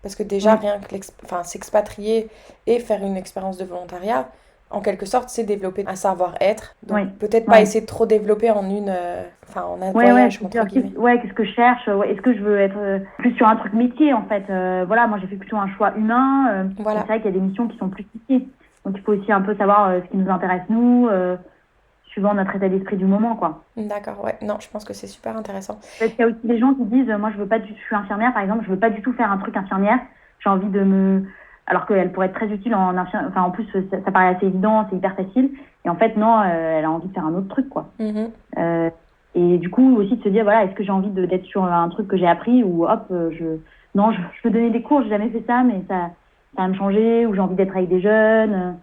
Parce que déjà, rien que s'expatrier et faire une expérience de volontariat, en quelque sorte, c'est développer un savoir-être. Donc peut-être pas essayer de trop développer en un voyage, entre guillemets. Qu'est-ce que je cherche? Est-ce que je veux être plus sur un truc métier, en fait? Moi, j'ai fait plutôt un choix humain. Voilà. C'est vrai qu'il y a des missions qui sont plus métiers. Donc, il faut aussi un peu savoir ce qui nous intéresse, nous, suivant notre état d'esprit du moment, quoi. D'accord, ouais. Non, je pense que c'est super intéressant. Parce qu'il y a aussi des gens qui disent, moi, je suis infirmière, par exemple, je veux pas du tout faire un truc infirmière. J'ai envie alors qu'elle pourrait être très utile en infirmière. Enfin, en plus, ça paraît assez évident, c'est hyper facile. Et en fait, non, elle a envie de faire un autre truc, quoi. Et du coup, aussi de se dire, voilà, est-ce que j'ai envie d'être sur un truc que j'ai appris, ou hop, je peux donner des cours, j'ai jamais fait ça, mais ça va me changer, ou j'ai envie d'être avec des jeunes.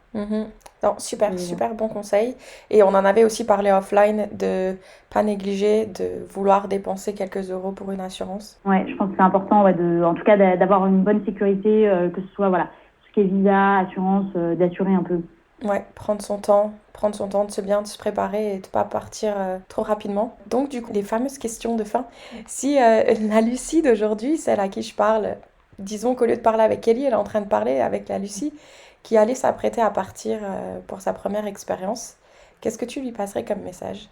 Non, super bon conseil. Et on en avait aussi parlé offline de pas négliger, de vouloir dépenser quelques euros pour une assurance. Ouais, je pense que c'est important, en tout cas, d'avoir une bonne sécurité, que ce soit, voilà, tout ce qui est visa, assurance, d'assurer un peu. Ouais, prendre son temps, de se préparer et de pas partir trop rapidement. Donc, du coup, les fameuses questions de fin. Si la Lucie d'aujourd'hui, celle à qui je parle, disons qu'au lieu de parler avec Kelly, elle est en train de parler avec la Lucie qui allait s'apprêter à partir pour sa première expérience, qu'est-ce que tu lui passerais comme message?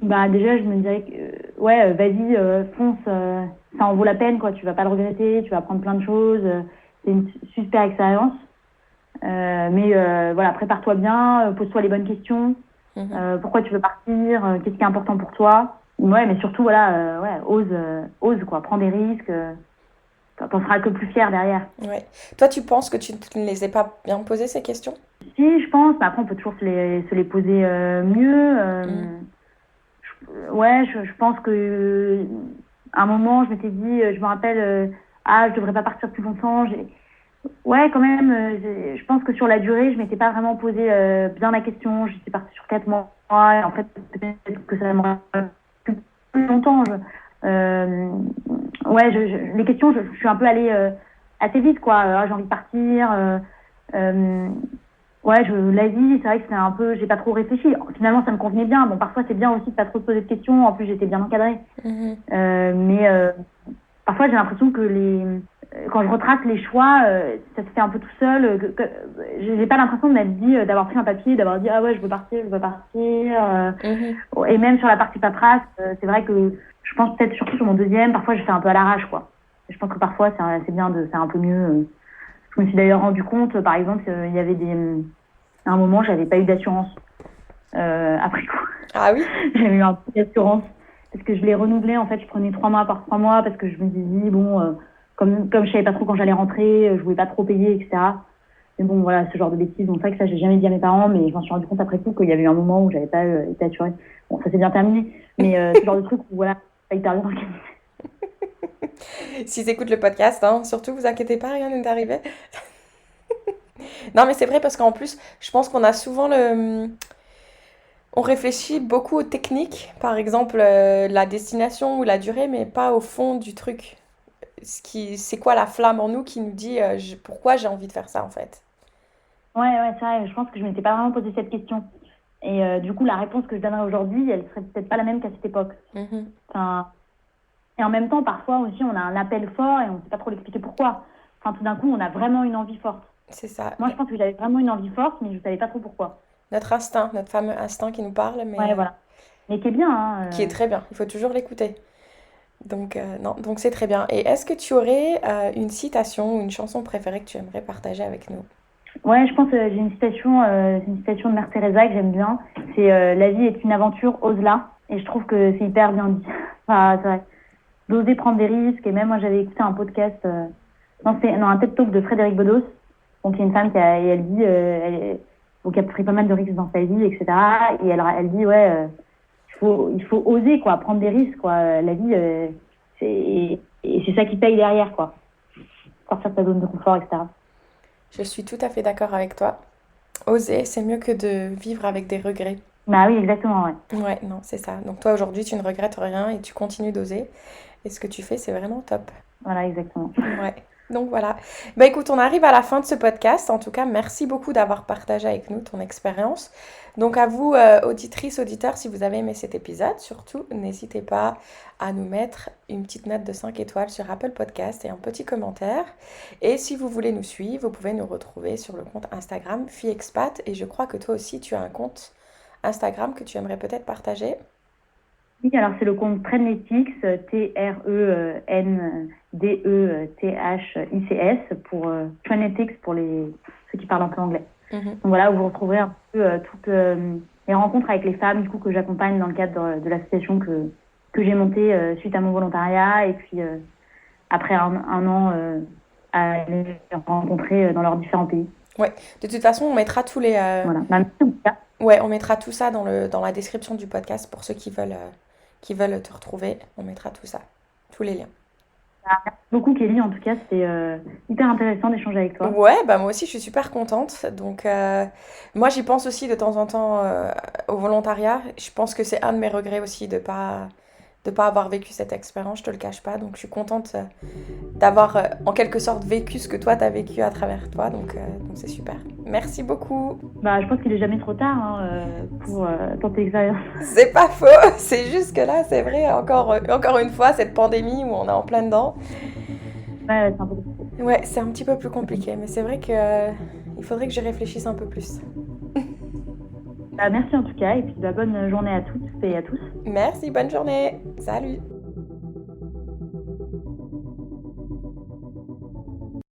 Déjà, je me dirais que, vas-y, fonce, ça en vaut la peine, quoi. Tu vas pas le regretter, tu vas apprendre plein de choses. C'est une super expérience. Mais prépare-toi bien, pose-toi les bonnes questions. Pourquoi tu veux partir? Qu'est-ce qui est important pour toi? Ouais, mais surtout, ose, quoi. Prends des risques. T'en seras que plus fier derrière. Ouais. Toi, tu penses que tu ne les as pas bien posées, ces questions? Si, je pense, mais après on peut toujours se les poser mieux. Je pense que à un moment, je m'étais dit, je me rappelle, je devrais pas partir plus longtemps. Ouais, quand même, je pense que sur la durée, je m'étais pas vraiment posé bien la question. J'étais partie sur 4 mois, et en fait, peut-être que ça m'aurait plus longtemps. Les questions, je suis un peu allée assez vite, quoi. J'ai envie de partir. L'Asie, c'est vrai que c'était un peu, j'ai pas trop réfléchi. Finalement, ça me convenait bien. Bon, parfois, c'est bien aussi de pas trop se poser de questions. En plus, j'étais bien encadrée. Parfois, j'ai l'impression que quand je retrace les choix, ça se fait un peu tout seul. J'ai pas l'impression de m'être dit, d'avoir pris un papier, d'avoir dit, ah ouais, je veux partir. Et même sur la partie paperasse, c'est vrai que je pense peut-être surtout sur mon deuxième, parfois, je fais un peu à l'arrache, quoi. Je pense que parfois, c'est bien de faire un peu mieux. Je me suis d'ailleurs rendu compte, par exemple, il y avait à un moment, j'avais pas eu d'assurance après coup. Ah oui. J'avais eu un peu d'assurance parce que je l'ai renouvelée. En fait, je prenais 3 mois par 3 mois parce que je me disais, bon, comme je savais pas trop quand j'allais rentrer, je voulais pas trop payer, etc. Mais bon, voilà, ce genre de bêtises. Donc, c'est vrai que ça, j'ai jamais dit à mes parents, mais je m'en suis rendu compte après coup qu'il y avait eu un moment où j'avais pas été assurée. Bon, ça s'est bien terminé, mais ce genre de truc où, voilà, pas hyper bien organisé. S'ils écoutent le podcast, hein, surtout, vous inquiétez pas, rien n'est arrivé. Non, mais c'est vrai parce qu'en plus, je pense qu'on a souvent on réfléchit beaucoup aux techniques, par exemple la destination ou la durée, mais pas au fond du truc. C'est quoi la flamme en nous qui nous dit pourquoi j'ai envie de faire ça en fait. Ouais, c'est vrai. Je pense que je m'étais pas vraiment posé cette question. Et du coup, la réponse que je donnerais aujourd'hui, elle serait peut-être pas la même qu'à cette époque. Enfin, et en même temps, parfois aussi, on a un appel fort et on ne sait pas trop l'expliquer pourquoi. Enfin, tout d'un coup, on a vraiment une envie forte. C'est ça. Moi, je pense que j'avais vraiment une envie forte, mais je ne savais pas trop pourquoi. Notre instinct, notre fameux instinct qui nous parle, mais Ouais, voilà. Mais qui est bien. Hein, qui est très bien. Il faut toujours l'écouter. Donc, non, donc c'est très bien. Et est-ce que tu aurais une citation ou une chanson préférée que tu aimerais partager avec nous? Ouais, je pense que j'ai une citation de Mère Teresa que j'aime bien. C'est La vie est une aventure, ose-la. Et je trouve que c'est hyper bien dit. Enfin, c'est vrai. D'oser prendre des risques. Et même moi, j'avais écouté un podcast, un TED Talk de Frédéric Bedos. Donc, il y a une femme qui a pris pas mal de risques dans sa vie, etc. Et elle dit, il faut oser, quoi, prendre des risques, quoi. La vie, et c'est ça qui paye derrière, quoi. Sortir de ta zone de confort, etc. Je suis tout à fait d'accord avec toi. Oser, c'est mieux que de vivre avec des regrets. Bah oui, exactement, ouais. Ouais, non, c'est ça. Donc toi, aujourd'hui, tu ne regrettes rien et tu continues d'oser. Et ce que tu fais, c'est vraiment top. Voilà, exactement. Ouais. Donc voilà. Bah écoute, on arrive à la fin de ce podcast. En tout cas, merci beaucoup d'avoir partagé avec nous ton expérience. Donc à vous, auditrices, auditeurs, si vous avez aimé cet épisode, surtout, n'hésitez pas à nous mettre une petite note de 5 étoiles sur Apple Podcast et un petit commentaire. Et si vous voulez nous suivre, vous pouvez nous retrouver sur le compte Instagram FiExpat. Et je crois que toi aussi, tu as un compte Instagram que tu aimerais peut-être partager. Oui, alors c'est le compte Trendetics, TRENDETHICS pour Trendetics pour ceux qui parlent un peu anglais. Donc voilà, où vous retrouverez un peu toutes les rencontres avec les femmes du coup que j'accompagne dans le cadre de l'association que j'ai montée suite à mon volontariat et puis après un an à les rencontrer dans leurs différents pays. Ouais, de toute façon, on mettra tous les... Voilà. Ouais, on mettra tout ça dans la description du podcast pour ceux qui veulent te retrouver. On mettra tout ça, tous les liens. Merci beaucoup Kelly, en tout cas c'était hyper intéressant d'échanger avec toi. Ouais, bah moi aussi je suis super contente. Donc moi j'y pense aussi de temps en temps au volontariat. Je pense que c'est un de mes regrets aussi de pas avoir vécu cette expérience, je te le cache pas. Donc je suis contente d'avoir en quelque sorte vécu ce que toi t'as vécu à travers toi. Donc c'est super. Merci beaucoup. Bah je pense qu'il est jamais trop tard pour tenter l'expérience. C'est pas faux, c'est juste que là c'est vrai, encore une fois, cette pandémie où on est en plein dedans. Ouais, c'est un peu compliqué. Ouais, c'est un petit peu plus compliqué, mais c'est vrai que il faudrait que j'y réfléchisse un peu plus. Merci en tout cas, et puis bonne journée à toutes et à tous. Merci, bonne journée. Salut.